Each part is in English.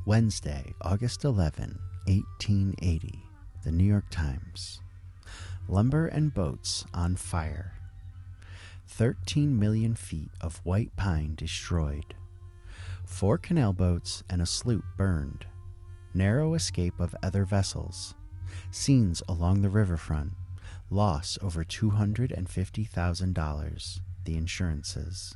Wednesday, August 11, 1880. The New York Times. Lumber and boats on fire. 13 million feet of white pine destroyed. 4 canal boats and a sloop burned. Narrow escape of other vessels. Scenes along the riverfront. Loss over $250,000. The insurances.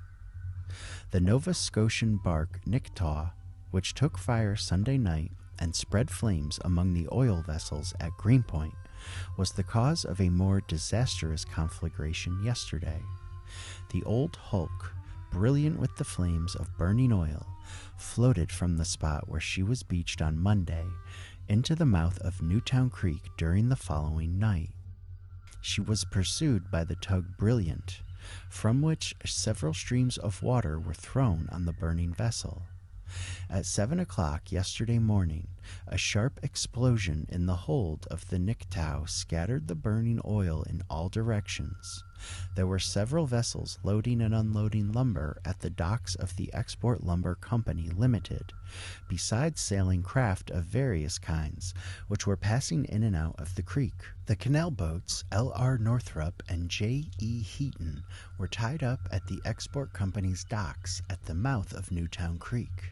The Nova Scotian bark Nictaux, which took fire Sunday night and spread flames among the oil vessels at Greenpoint, was the cause of a more disastrous conflagration yesterday. The old hulk, brilliant with the flames of burning oil, floated from the spot where she was beached on Monday into the mouth of Newtown Creek during the following night. She was pursued by the tug Brilliant, from which several streams of water were thrown on the burning vessel. At 7 o'clock yesterday morning, a sharp explosion in the hold of the Nictaux scattered the burning oil in all directions. There were several vessels loading and unloading lumber at the docks of the Export Lumber Company Limited, besides sailing craft of various kinds, which were passing in and out of the creek. The canal boats L.R. Northrup and J.E. Heaton were tied up at the Export Company's docks at the mouth of Newtown Creek.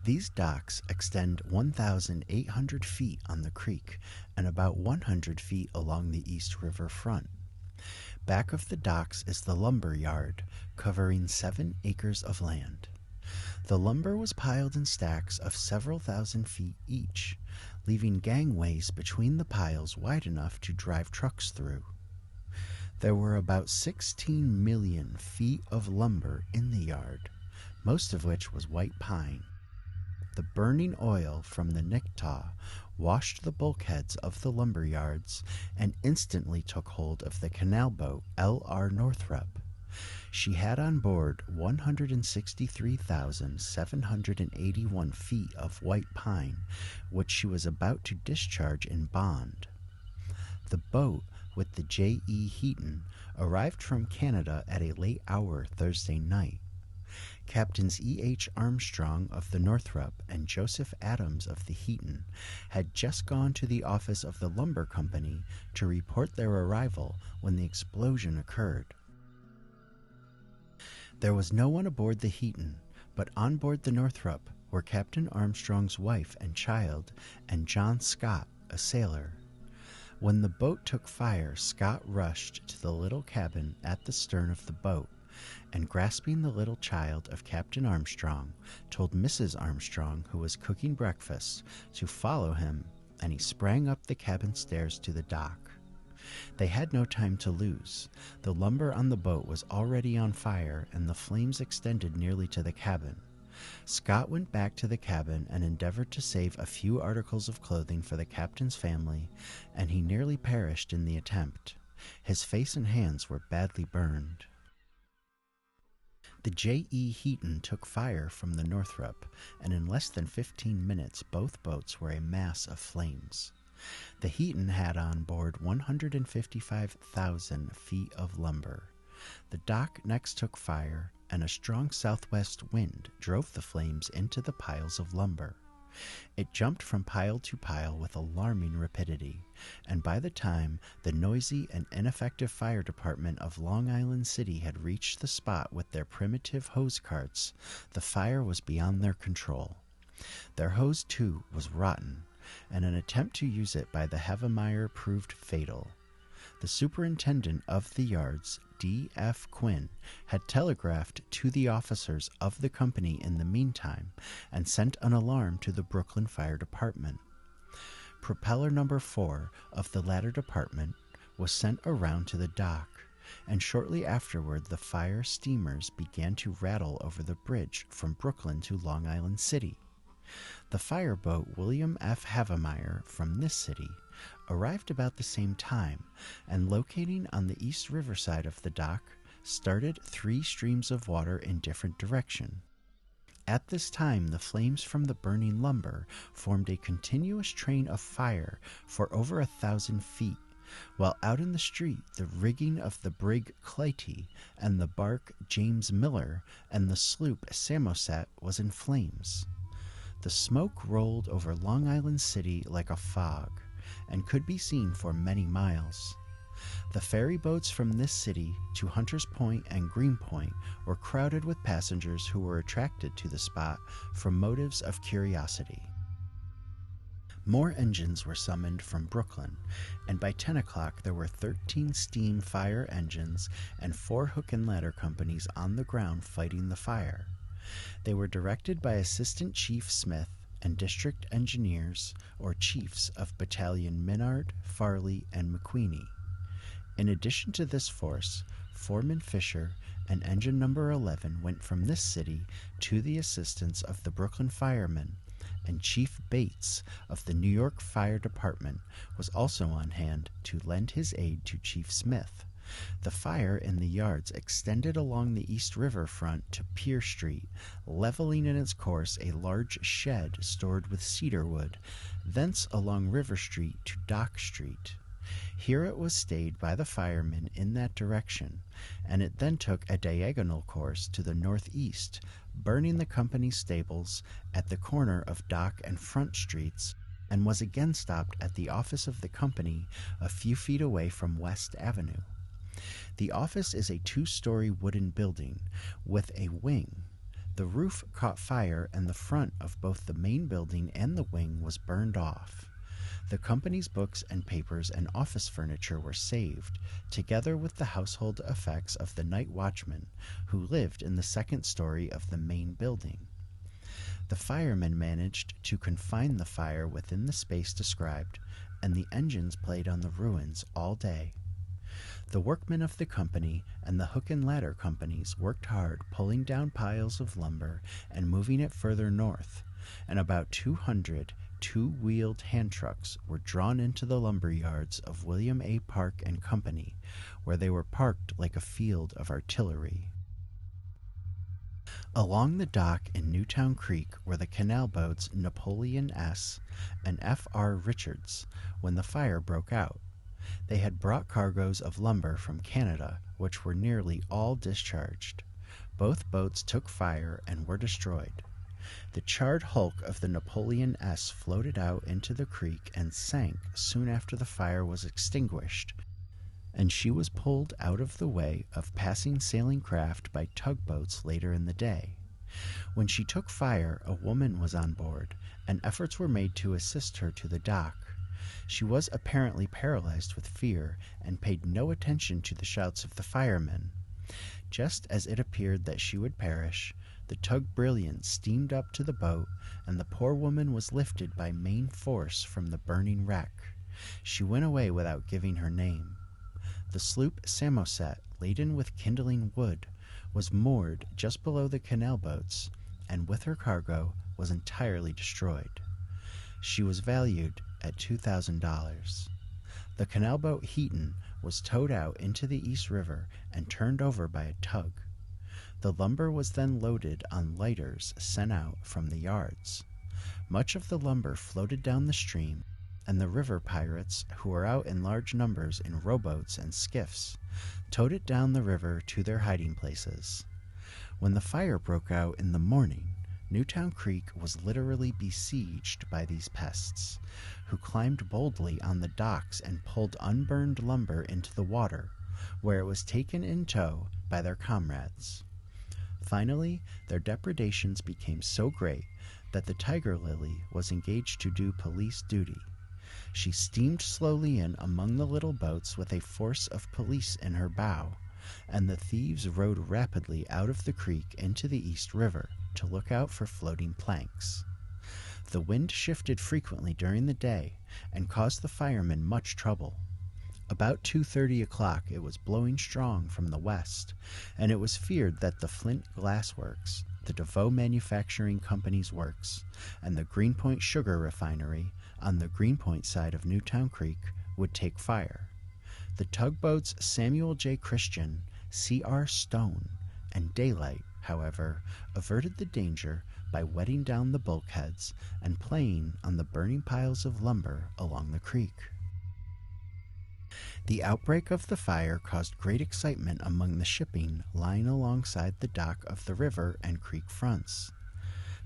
These docks extend 1,800 feet on the creek and about 100 feet along the East River front. Back of the docks is the lumber yard, covering 7 acres of land. The lumber was piled in stacks of several thousand feet each, leaving gangways between the piles wide enough to drive trucks through. There were about 16 million feet of lumber in the yard, most of which was white pine. The burning oil from the Nictaux washed the bulkheads of the lumber yards and instantly took hold of the canal boat L.R. Northrup. She had on board 163,781 feet of white pine, which she was about to discharge in bond. The boat, with the J.E. Heaton, arrived from Canada at a late hour Thursday night. Captains E.H. Armstrong of the Northrup and Joseph Adams of the Heaton had just gone to the office of the lumber company to report their arrival when the explosion occurred. There was no one aboard the Heaton, but on board the Northrup were Captain Armstrong's wife and child and John Scott, a sailor. When the boat took fire, Scott rushed to the little cabin at the stern of the boat, and grasping the little child of Captain Armstrong, told Mrs. Armstrong, who was cooking breakfast, to follow him, and he sprang up the cabin stairs to the dock. They had no time to lose. The lumber on the boat was already on fire, and the flames extended nearly to the cabin. Scott went back to the cabin and endeavored to save a few articles of clothing for the captain's family, and he nearly perished in the attempt. His face and hands were badly burned. The J.E. Heaton took fire from the Northrup, and in less than 15 minutes both boats were a mass of flames. The Heaton had on board 155,000 feet of lumber. The dock next took fire, and a strong southwest wind drove the flames into the piles of lumber. It jumped from pile to pile with alarming rapidity, and by the time the noisy and ineffective fire department of Long Island City had reached the spot with their primitive hose carts, the fire was beyond their control. Their hose, too, was rotten, and an attempt to use it by the Havemeyer proved fatal. The superintendent of the yards, D.F. Quinn, had telegraphed to the officers of the company in the meantime and sent an alarm to the Brooklyn Fire Department. Propeller No. 4 of the latter department was sent around to the dock, and shortly afterward the fire steamers began to rattle over the bridge from Brooklyn to Long Island City. The fireboat William F. Havemeyer from this city arrived about the same time, and locating on the east river side of the dock, started 3 streams of water in different direction. At this time, the flames from the burning lumber formed a continuous train of fire for over 1,000 feet, while out in the street the rigging of the brig Clytie and the bark James Miller and the sloop Samoset was in flames. The smoke rolled over Long Island City like a fog and could be seen for many miles. The ferry boats from this city to Hunters Point and Greenpoint were crowded with passengers who were attracted to the spot from motives of curiosity. More engines were summoned from Brooklyn, and by 10 o'clock there were 13 steam fire engines and 4 hook and ladder companies on the ground fighting the fire. They were directed by Assistant Chief Smith and district engineers or chiefs of Battalion Minard, Farley, and McQueenie. In addition to this force, Foreman Fisher and Engine Number 11 went from this city to the assistance of the Brooklyn firemen, and Chief Bates of the New York Fire Department was also on hand to lend his aid to Chief Smith. The fire in the yards extended along the East River front to Pier Street, leveling in its course a large shed stored with cedar wood, thence along River Street to Dock Street. Here it was stayed by the firemen in that direction, and it then took a diagonal course to the northeast, burning the company's stables at the corner of Dock and Front Streets, and was again stopped at the office of the company a few feet away from West Avenue. The office is a 2-story wooden building with a wing. The roof caught fire, and the front of both the main building and the wing was burned off. The company's books and papers and office furniture were saved, together with the household effects of the night watchman, who lived in the 2nd story of the main building. The firemen managed to confine the fire within the space described, and the engines played on the ruins all day. The workmen of the company and the hook and ladder companies worked hard pulling down piles of lumber and moving it further north, and about 200 two-wheeled hand trucks were drawn into the lumber yards of William A. Park and Company, where they were parked like a field of artillery. Along the dock in Newtown Creek were the canal boats Napoleon S. and F.R. Richards when the fire broke out. They had brought cargoes of lumber from Canada, which were nearly all discharged. Both boats took fire and were destroyed. The charred hulk of the Napoleon S floated out into the creek and sank soon after the fire was extinguished, and she was pulled out of the way of passing sailing craft by tugboats later in the day. When she took fire, a woman was on board, and efforts were made to assist her to the dock. She was apparently paralyzed with fear and paid no attention to the shouts of the firemen. Just as it appeared that she would perish, the tug Brilliant steamed up to the boat, and the poor woman was lifted by main force from the burning wreck. She went away without giving her name. The sloop Samoset, laden with kindling wood, was moored just below the canal boats, and with her cargo was entirely destroyed. She was valued at $2,000. The canal boat Heaton was towed out into the East River and turned over by a tug. The lumber was then loaded on lighters sent out from the yards. Much of the lumber floated down the stream, and the river pirates, who were out in large numbers in rowboats and skiffs, towed it down the river to their hiding places. When the fire broke out in the morning, Newtown Creek was literally besieged by these pests, who climbed boldly on the docks and pulled unburned lumber into the water, where it was taken in tow by their comrades. Finally, their depredations became so great that the Tiger Lily was engaged to do police duty. She steamed slowly in among the little boats with a force of police in her bow, and the thieves rowed rapidly out of the creek into the East River to look out for floating planks. The wind shifted frequently during the day and caused the firemen much trouble. About 2:30 o'clock it was blowing strong from the west, and it was feared that the Flint Glass Works, the DeVoe Manufacturing Company's works, and the Greenpoint Sugar Refinery on the Greenpoint side of Newtown Creek would take fire. The tugboats Samuel J. Christian, C.R. Stone, and Daylight, however, averted the danger by wetting down the bulkheads and playing on the burning piles of lumber along the creek. The outbreak of the fire caused great excitement among the shipping lying alongside the dock of the river and creek fronts.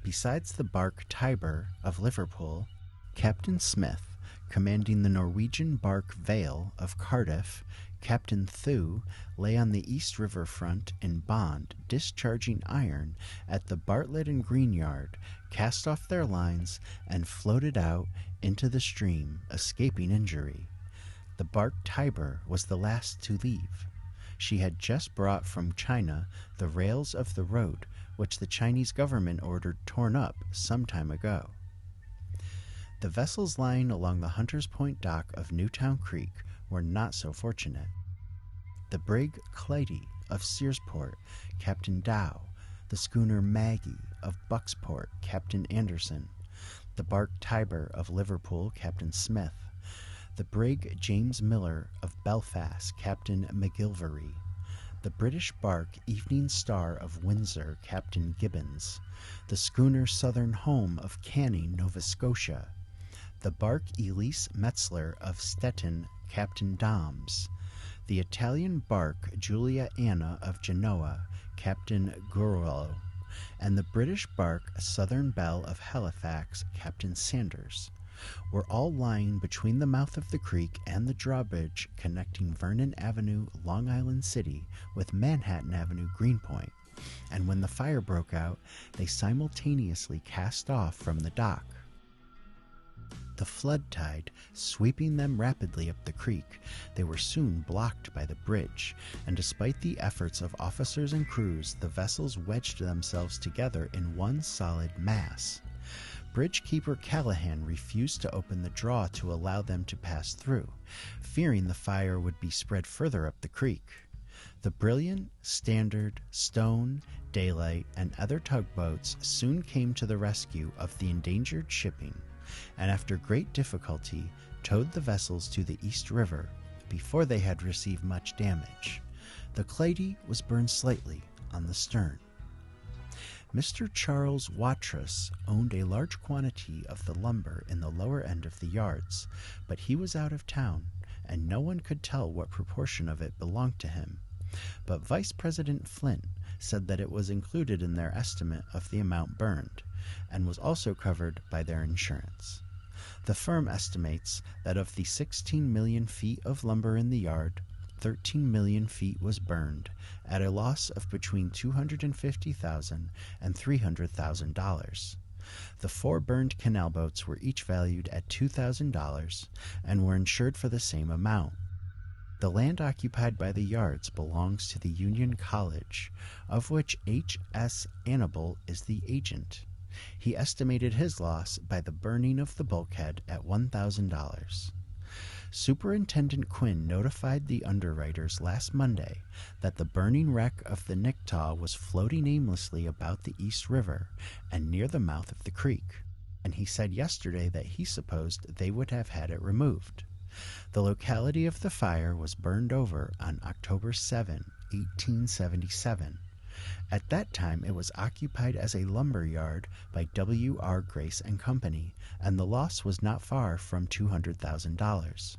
Besides the bark Tiber of Liverpool, Captain Smith, commanding the Norwegian bark Vale of Cardiff, Captain Thew lay on the East River front in bond, discharging iron at the Bartlett and Green Yard, cast off their lines, and floated out into the stream, escaping injury. The bark Tiber was the last to leave. She had just brought from China the rails of the road, which the Chinese government ordered torn up some time ago. The vessels lying along the Hunters Point dock of Newtown Creek were not so fortunate. The brig Clytie of Searsport, Captain Dow, the schooner Maggie of Bucksport, Captain Anderson, the bark Tiber of Liverpool, Captain Smith, the brig James Miller of Belfast, Captain McGilvery, the British bark Evening Star of Windsor, Captain Gibbons, the schooner Southern Home of Canning, Nova Scotia, the bark Elise Metzler of Stettin, Captain Doms, the Italian bark Julia Anna of Genoa, Captain Gurlo, and the British bark Southern Belle of Halifax, Captain Sanders, were all lying between the mouth of the creek and the drawbridge connecting Vernon Avenue, Long Island City, with Manhattan Avenue, Greenpoint, and when the fire broke out, they simultaneously cast off from the dock. The flood tide sweeping them rapidly up the creek, they were soon blocked by the bridge, and despite the efforts of officers and crews, the vessels wedged themselves together in one solid mass. Bridgekeeper Callahan refused to open the draw to allow them to pass through, fearing the fire would be spread further up the creek. The Brilliant, Standard, Stone, Daylight, and other tugboats soon came to the rescue of the endangered shipping, and after great difficulty towed the vessels to the East River before they had received much damage. The Clytie was burned slightly on the stern. Mr. Charles Watrous owned a large quantity of the lumber in the lower end of the yards, but he was out of town, and no one could tell what proportion of it belonged to him. But Vice President Flint said that it was included in their estimate of the amount burned, and was also covered by their insurance. The firm estimates that of the 16 million feet of lumber in the yard, 13 million feet was burned, at a loss of between $250,000 and $300,000. The 4 burned canal boats were each valued at $2,000 and were insured for the same amount. The land occupied by the yards belongs to the Union College, of which H.S. Annable is the agent. He estimated his loss by the burning of the bulkhead at $1,000. Superintendent Quinn notified the underwriters last Monday that the burning wreck of the Nictaux was floating aimlessly about the East River and near the mouth of the creek, and he said yesterday that he supposed they would have had it removed. The locality of the fire was burned over on October 7, 1877. At that time it was occupied as a lumber yard by W.R. Grace and Company, and the loss was not far from $200,000.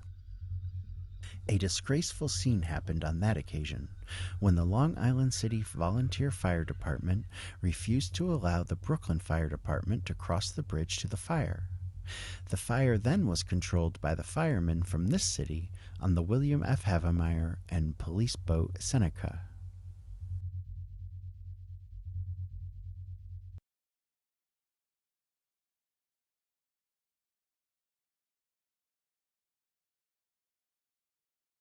A disgraceful scene happened on that occasion, when the Long Island City Volunteer Fire Department refused to allow the Brooklyn Fire Department to cross the bridge to the fire. The fire then was controlled by the firemen from this city on the William F. Havemeyer and police boat Seneca.